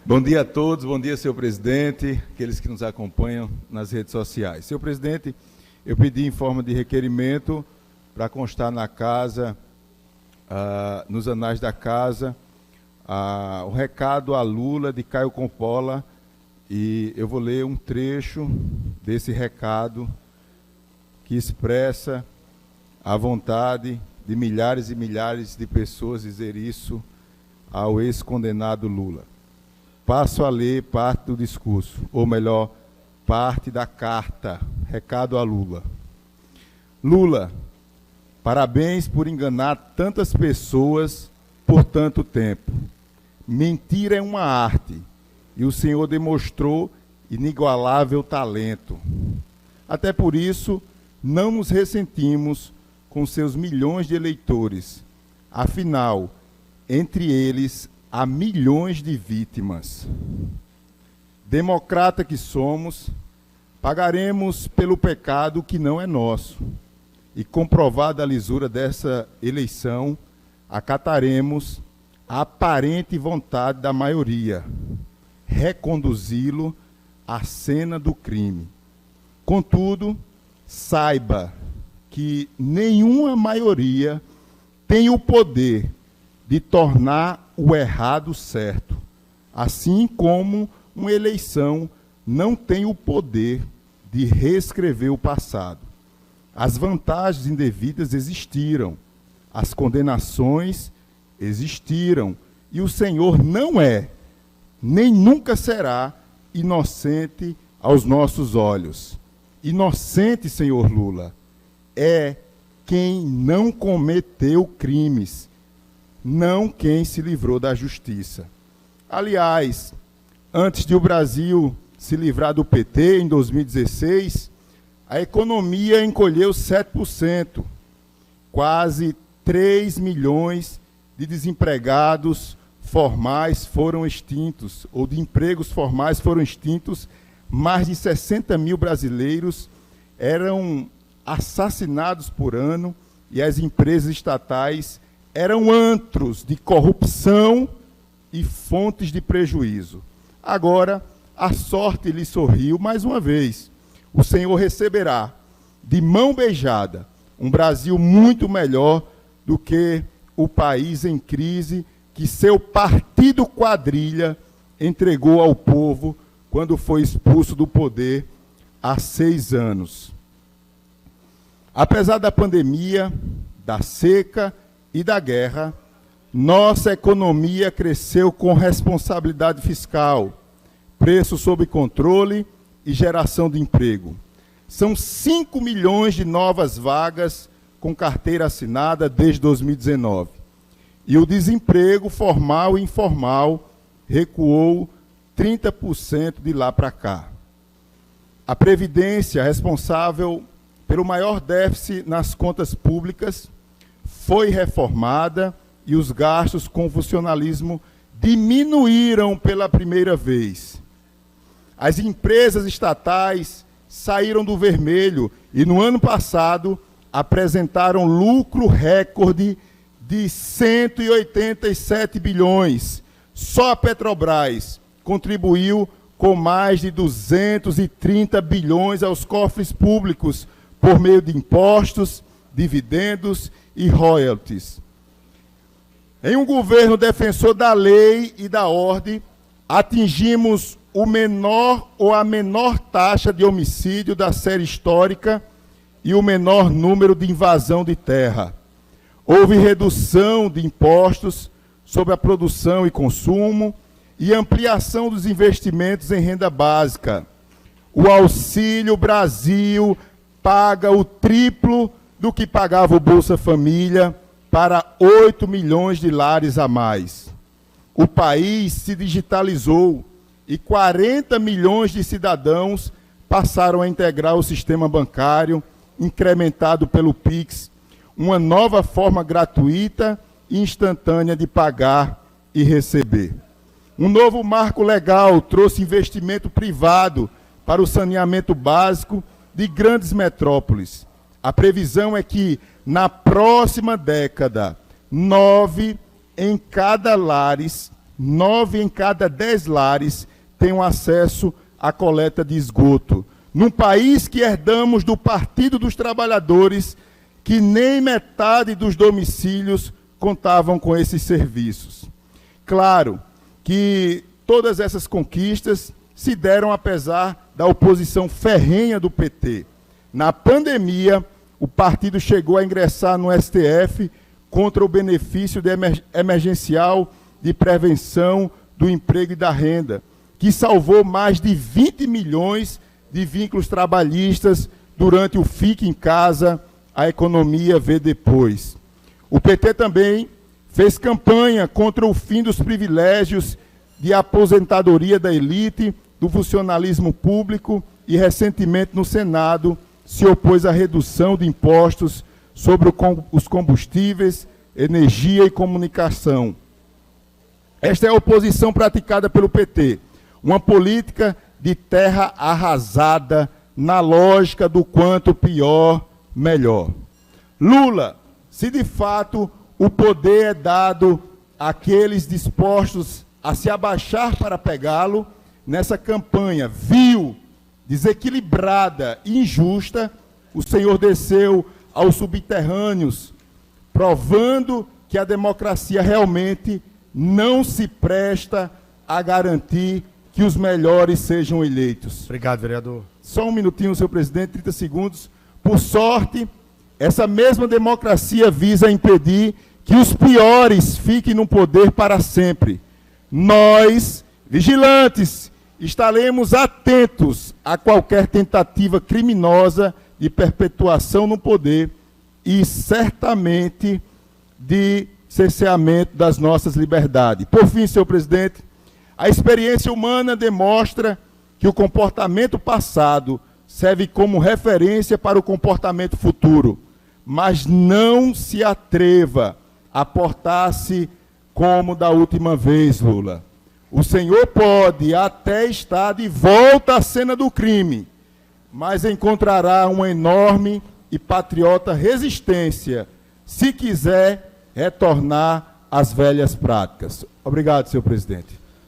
Bom dia a todos, bom dia, senhor presidente, aqueles que nos acompanham nas redes sociais. Senhor presidente, eu pedi em forma de requerimento para constar na casa, nos anais da casa, o recado a Lula de Caio Coppola, e eu vou ler um trecho desse recado que expressa a vontade de milhares e milhares de pessoas dizer isso ao ex-condenado Lula. Passo a ler parte do discurso, ou melhor, parte da carta, recado a Lula. Lula, parabéns por enganar tantas pessoas por tanto tempo. Mentira é uma arte, e o senhor demonstrou inigualável talento. Até por isso, não nos ressentimos com seus milhões de eleitores. Afinal, entre eles, há milhões de vítimas. Democrata que somos, pagaremos pelo pecado que não é nosso. E comprovada a lisura dessa eleição, acataremos a aparente vontade da maioria, reconduzi-lo à cena do crime. Contudo, saiba que nenhuma maioria tem o poder de tornar o errado certo, assim como uma eleição não tem o poder de reescrever o passado. As vantagens indevidas existiram, as condenações existiram, e o Senhor não é, nem nunca será, inocente aos nossos olhos. Inocente, senhor Lula, é quem não cometeu crimes, não quem se livrou da justiça. Aliás, antes de o Brasil se livrar do PT, em 2016, a economia encolheu 7%. Quase 3 milhões de desempregados formais foram extintos, ou de empregos formais foram extintos. Mais de 60 mil brasileiros eram assassinados por ano, e as empresas estatais eram antros de corrupção e fontes de prejuízo. Agora, a sorte lhe sorriu mais uma vez. O Senhor receberá, de mão beijada, um Brasil muito melhor do que o país em crise que seu partido quadrilha entregou ao povo quando foi expulso do poder há 6 anos. Apesar da pandemia, da seca e da guerra, nossa economia cresceu com responsabilidade fiscal, preço sob controle e geração de emprego. São 5 milhões de novas vagas com carteira assinada desde 2019. E o desemprego formal e informal recuou 30% de lá para cá. A Previdência, responsável pelo maior déficit nas contas públicas, foi reformada e os gastos com funcionalismo diminuíram pela primeira vez. As empresas estatais saíram do vermelho e, no ano passado, apresentaram lucro recorde de 187 bilhões. Só a Petrobras contribuiu com mais de 230 bilhões aos cofres públicos por meio de impostos, dividendos e royalties. Em um governo defensor da lei e da ordem, atingimos o menor ou a menor taxa de homicídio da série histórica e o menor número de invasão de terra. Houve redução de impostos sobre a produção e consumo e ampliação dos investimentos em renda básica. O Auxílio Brasil paga o triplo do que pagava o Bolsa Família para 8 milhões de lares a mais. O país se digitalizou e 40 milhões de cidadãos passaram a integrar o sistema bancário, incrementado pelo Pix, uma nova forma gratuita e instantânea de pagar e receber. Um novo marco legal trouxe investimento privado para o saneamento básico de grandes metrópoles. A previsão é que, na próxima década, 9 em cada lares 9 em cada 10 lares tenham acesso à coleta de esgoto. Num país que herdamos do Partido dos Trabalhadores, que nem metade dos domicílios contavam com esses serviços. Claro que todas essas conquistas se deram apesar da oposição ferrenha do PT. Na pandemia, o partido chegou a ingressar no STF contra o benefício emergencial de prevenção do emprego e da renda, que salvou mais de 20 milhões de vínculos trabalhistas durante o Fique em Casa, a economia vê depois. O PT também fez campanha contra o fim dos privilégios de aposentadoria da elite, do funcionalismo público e, recentemente, no Senado, se opôs à redução de impostos sobre os combustíveis, energia e comunicação. Esta é a oposição praticada pelo PT, uma política de terra arrasada na lógica do quanto pior, melhor. Lula, se de fato o poder é dado àqueles dispostos a se abaixar para pegá-lo, nessa campanha vil, desequilibrada e injusta, o senhor desceu aos subterrâneos, provando que a democracia realmente não se presta a garantir que os melhores sejam eleitos. Obrigado, vereador. Só um minutinho, senhor presidente, 30 segundos. Por sorte, essa mesma democracia visa impedir que os piores fiquem no poder para sempre. Nós, vigilantes, estaremos atentos a qualquer tentativa criminosa de perpetuação no poder e, certamente, de cerceamento das nossas liberdades. Por fim, senhor presidente, a experiência humana demonstra que o comportamento passado serve como referência para o comportamento futuro, mas não se atreva a portar-se como da última vez, Lula. O senhor pode até estar de volta à cena do crime, mas encontrará uma enorme e patriota resistência se quiser retornar às velhas práticas. Obrigado, senhor presidente.